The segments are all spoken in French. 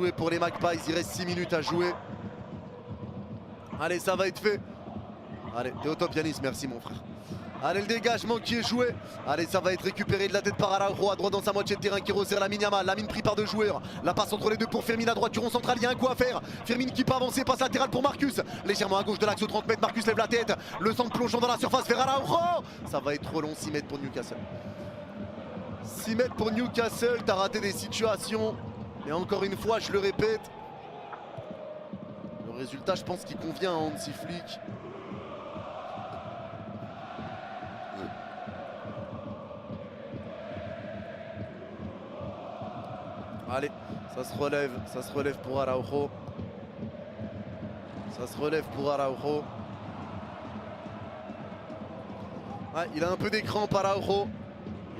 Jouer pour les Magpies, il reste 6 minutes à jouer. Allez, ça va être fait. Allez, t'es au top Yanis, merci mon frère. Allez, le dégagement qui est joué. Allez, ça va être récupéré de la tête par Araujo à droite dans sa moitié de terrain qui resserre Lamine Yamal. Lamine pris par deux joueurs. La passe entre les deux pour Fermin à droite du rond central. Il y a un coup à faire. Fermin qui peut avancer, passe latérale pour Marcus. Légèrement à gauche de l'axe aux 30 mètres. Marcus lève la tête. Le centre plongeant dans la surface vers Araujo. Ça va être trop long, 6 mètres pour Newcastle. 6 mètres pour Newcastle. T'as raté des situations. Et encore une fois, je le répète. Le résultat, je pense qu'il convient à Hansi Flick. Allez, ça se relève pour Araujo. Ça se relève pour Araujo. Ouais, il a un peu des crampes Araujo.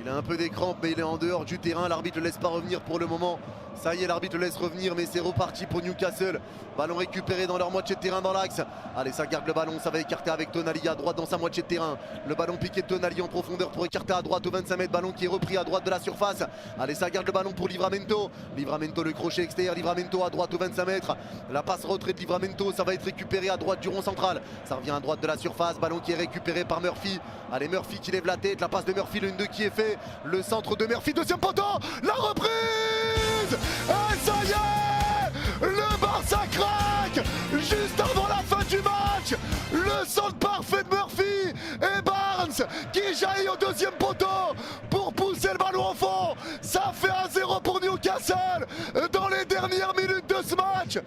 Il a un peu des crampes mais il est en dehors du terrain. L'arbitre ne le laisse pas revenir pour le moment. Ça y est, l'arbitre le laisse revenir mais c'est reparti pour Newcastle. Ballon récupéré dans leur moitié de terrain dans l'axe. Allez, ça garde le ballon, ça va écarter avec Tonali à droite dans sa moitié de terrain. Le ballon piqué de Tonali en profondeur pour écarter à droite au 25 mètres. Ballon qui est repris à droite de la surface. Allez, ça garde le ballon pour Livramento. Livramento, le crochet extérieur. Livramento à droite au 25 mètres. La passe retrait de Livramento, ça va être récupéré à droite du rond central. Ça revient à droite de la surface. Ballon qui est récupéré par Murphy. Allez, Murphy qui lève la tête. La passe de Murphy, le 1-2 qui est fait. Le centre de Murphy, deuxième poteau. La reprise. Et ça y est, le Barça craque juste avant la fin du match. Le centre parfait de Murphy et Barnes qui jaillit au deuxième poteau pour pousser le ballon au fond. Ça fait 1-0 pour Newcastle dans les dernières minutes de ce match.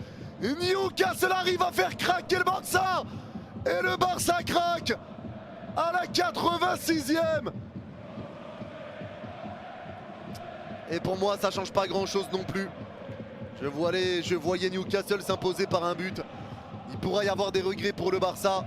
Newcastle arrive à faire craquer le Barça et le Barça craque à la 86e. Et pour moi, ça change pas grand chose non plus. Je voyais Newcastle s'imposer par un but. Il pourrait y avoir des regrets pour le Barça.